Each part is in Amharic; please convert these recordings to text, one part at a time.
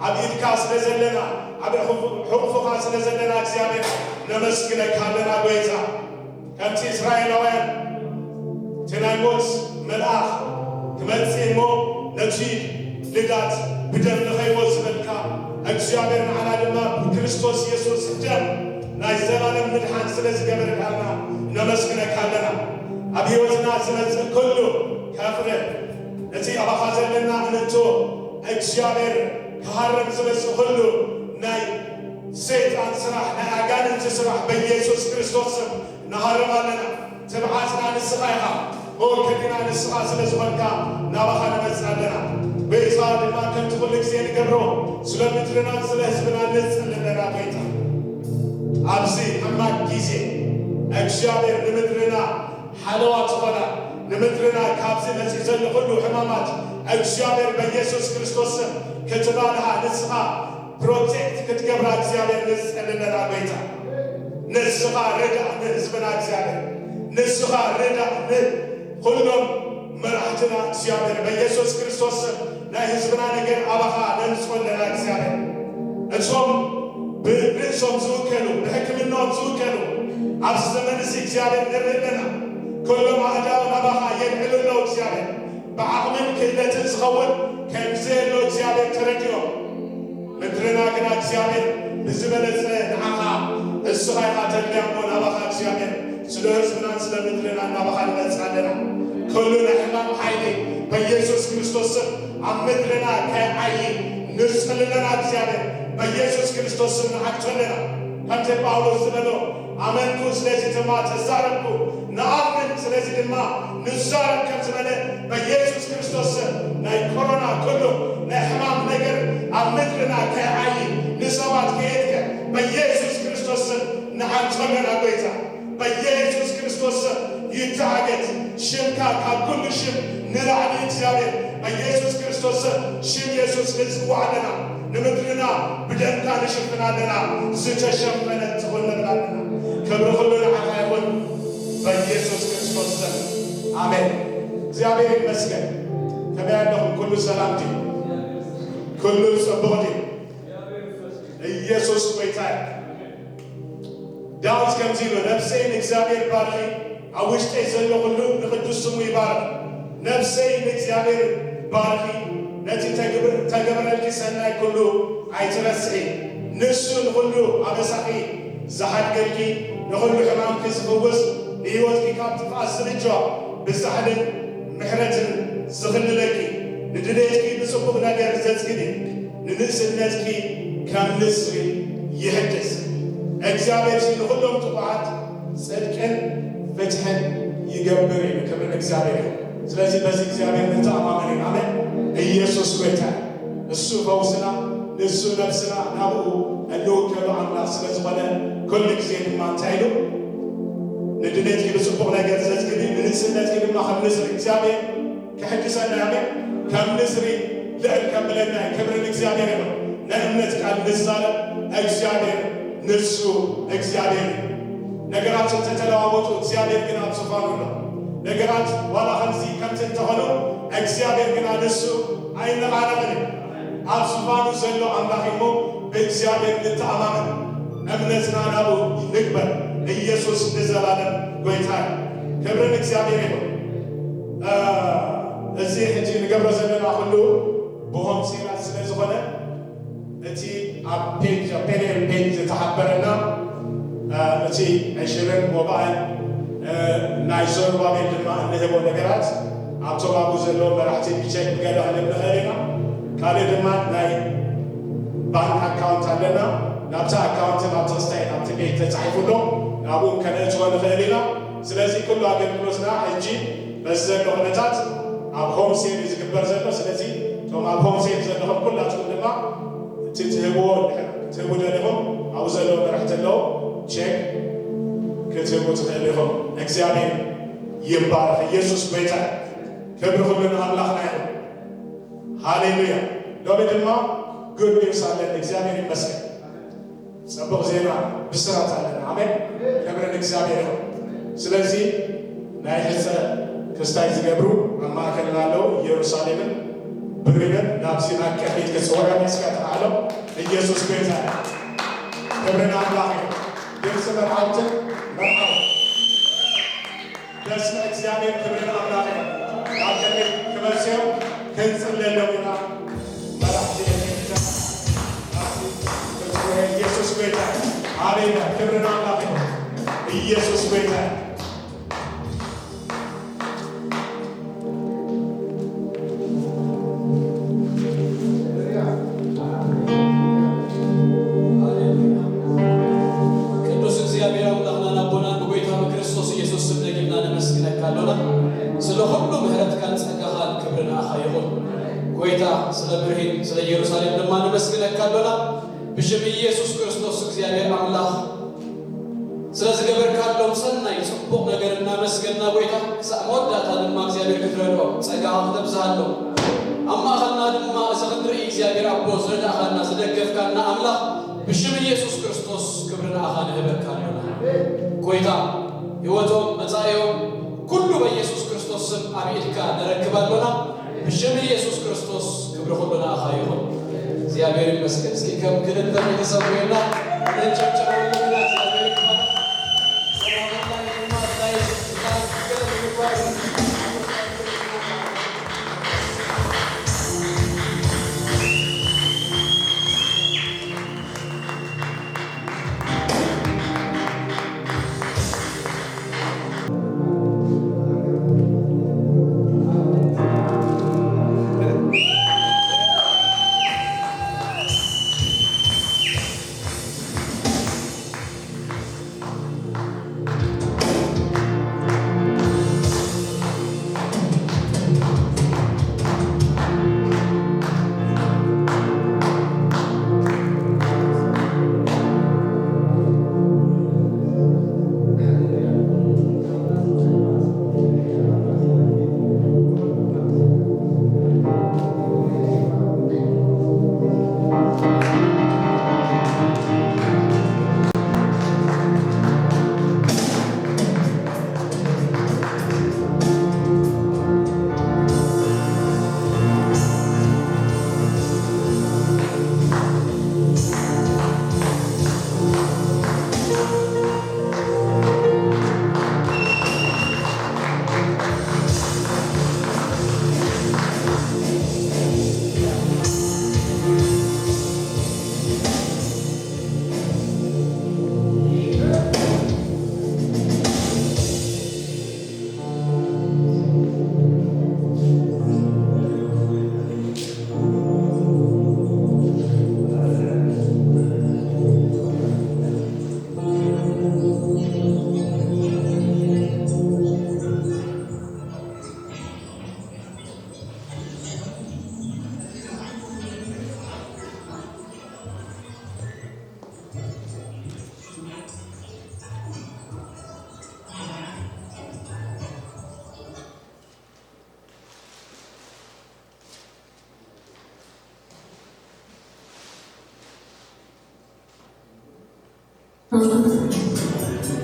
عبيد كاس لزلنا عبيد حقوق كاس لزلنا እግዚአብሔር نمسكنا كالنا بيتا كمت إسرائيلوين تنايموت ملأخ كمتسيمو نجي لدات بدم نخيوز بلكا እግዚአብሔር معنا لما بكريستوس يسوس الدم ناي زلالم مدحان سلز قبر كالنا نمسكنا كالنا أبيوتنا سلز كله كافره نتي أبا خازلنا أنتو እግዚአብሔር كهرم سلز كله ناي سيطان سراح ناي أغانن تسراح بيسوس كريستوس نهارم لنا تبعاتنا نسخايها هو كدنا نسخا سلز بلكا نابخا نمسالنا بيصاد ما كنت كل كسين قبرو سلمترنا سلهزبنا نسألنا بيتا أبزي أما كيزي እግዚአብሔር نمترنا حلوات خلا نمترنا كابزي مسيزل كله حمامات እግዚአብሔር بيسوس كريستوس كتبالها نسخا بروتكت كتقبرا እግዚአብሔር نسألنا بيتا نسخا رجع نهزبنا እግዚአብሔር نسخا رجع كلهم مرحتنا እግዚአብሔር بيسوس كريستوس لا يهزبنا نجر أبخا ننسخن لنا እግዚአብሔር انسوم بنسوم زوكلو بحكمنا زوكلو عبس زمن سي እግዚአብሔር نرلنا كلهم أعداء أبخا ينعلو له እግዚአብሔር بعقمن كلة تزخون كمزيل له እግዚአብሔር ترجيو مدرنا كنا እግዚአብሔር بزمن نعقا السخاي قاتل ليامون أبخا እግዚአብሔር سلو هزبنا سلو مدرنا أبخا ننسخن كلنا حمام حيني بيسوس كريستوس عمدنا كأي نسخل لنا እግዚአብሔር بيسوس كريستوس نعكتلنا أنت باولوس لنا آمنكو سلازي تما تزاربكو نآمن سلازي تما نزارب كمزمنا بيسوس كريستوس ناي كورونا كله ناي حمام نجر عمدنا كأي نسوات كيتك بيسوس كريستوس نعكتلنا بيتا بيسوس كريستوس يتعقد شمكا كل شم نلعني እግዚአብሔር بيسوس كريستوس شم يسوس نزقوا علينا نمدرنا بدنكا نشفنا لنا زتشفنا تقولنا لنا كبر كلنا عقايون بيسوس كريستوس آمين እግዚአብሔር ይመስገን ከበያለሁም كل سلامتي كل صبغتي ኢየሱስ ጌታዬ ዳዊት ከምዚሉ ነፍሴን እግዚአብሔር ባርኪ አውሽጤ ዘሎ ሁሉ ንቅዱስ ስሙ ይባረክ ነፍሴ እግዚአብሔር ባርኪ ነቲ ተገብረልኪ ሰናይ ኩሉ አይትረስዒ ንሱን ሁሉ አበሳኺ ዝሓድገልኪ ንኹሉ ሕማምኪ ዝፍውስ ንህይወትኪ ካብ ጥፍኣት ዝንጅዋ ብዛሕልን ምሕረትን ዝኽልለኪ ንድሌትኪ ብጽቡቕ ነገር ዘጽግዲ ንንእስነትኪ ከም ንስሪ ይሕድስ እግዚአብሔር ንኹሎም ጥቡዓት ጽድቅን ፍትሕን ይገብር እዩ ክብር እግዚአብሔር ስለዚህ በዚህ እግዚአብሔር እንተማመን አሜን ኢየሱስ ጌታ እሱ ፈውስና እሱ ነፍስና ናብኡ እንወከሉ አምላክ ስለዝኾነ ኩሉ ጊዜ ድማ እንታይ ኢሉ ንድሌትኪ ብጽቡቕ ነገር ዘጽግዲ ንንእስነትኪ ድማ ከም ንስሪ እግዚአብሔር ክሕድሰና አሜን ከም ንስሪ ልዕል ከብለና ክብርን እግዚአብሔር እዩ ለእምነት ቃል ንዛረብ እግዚአብሔር ንሱ እግዚአብሔር ነገራችን ተተለዋወጡ እግዚአብሔር ግን አብዝፋኑ ነው ነገራት ዋላ ኸምዚ ከምት እንተሆኑ እግዚአብሔር ግን ንሱ አይነቃነቅን አብዝፋኑ ዘሎ አምላክ እሞ በእግዚአብሔር ንተአማመን እምነትና ናቡ ንግበር ኢየሱስ ንዘላለም ጌታ ክብርን እግዚአብሔር ይሁን እዚህ ሕጂ ንገብሮ ዘለና ሁሉ ብሆም ሴራት ስለዝኾነ እቲ ኣብ ፔኒል ፔጅ ዝተሓበረና እቲ 20 ወባእን ናይ ዘሩባቤል ድማ እንህቦ ነገራት ኣብቶም ኣብኡ ዘለዎ መራሕቲ ቢቸክ ብገለ ክንብል ንኽእል ኢና ካልእ ድማ ናይ ባንክ ኣካውንት ኣለና ናብቲ ኣካውንት ናብቲ ክስታይ ናብቲ ቤት ተፃሒፉሎ ናብኡ ከነእትዎ ንኽእል ኢና ስለዚ ኩሉ ኣገልግሎትና ሕጂ በዚ ዘሎ ኩነታት ኣብ ሆም ሴል እዩ ዝግበር ዘሎ ስለዚ እቶም ኣብ ሆም ሴል ዘለኹም ኩላትኩም ድማ እቲ ትህቡ ደሊኹም ኣብኡ ዘለዎ መራሕቲ ኣለዉ ቼክ ክትህቡ ትኽእሉ ኢኹም እግዚአብሔር ይባረክ ኢየሱስ ጌታ ክብሪ ኩሉ ንኣምላኽና ይኹን ሃሌሉያ ሎሚ ድማ ጉድ ኒውስ ኣለን እግዚአብሔር ይመስገን ጽቡቕ ዜና ብስራት ኣለና ኣሜን ክብሪ ንእግዚአብሔር ይኹን ስለዚ ናይ ሕፀ ክስታይ ዝገብሩ ኣብ ማእከልና ኣለዉ ኢየሩሳሌምን برينا نفسنا كحيت كسورة نسكت عالم يسوع بيتا كبرنا الله درس مرحبتك مرحبا درس إكزامين كبرنا الله لكن كمسيو كنسل للونا مرحبا يسوع بيتا علينا كبرنا الله يسوع بيتا ስለብርሂን ስለ ኢየሩሳሌም ለማን መስግነካለና ብሽም ኢየሱስ ክርስቶስ እግዚአብሔር አምላክ ስለዚህ ገበር ካለው ሰናይ ጽቡቅ ነገርና መስገና ጎይታ ሰሞዳታ ለማ እግዚአብሔር ከተረዶ ጸጋ ተብዛለው አማኸና ድማ ዘኽድር እግዚአብሔር አቦ ዘዳኸና ዘደገፍካና አምላክ ብሽም ኢየሱስ ክርስቶስ ክብርና አኻነ ህበካለና ጎይታ ህይወቶም መጻኤው ሁሉ በኢየሱስ ክርስቶስ ስም አብይድካ ነረክባለና ብሽም ኢየሱስ ክርስቶስ ክብር ሁሉና አኻይሁን እግዚአብሔር ይመስገን። እስኪ ከምክንተ ተሰሙና ለጨጨረው ለና እግዚአብሔር ይባርክ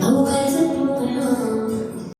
away.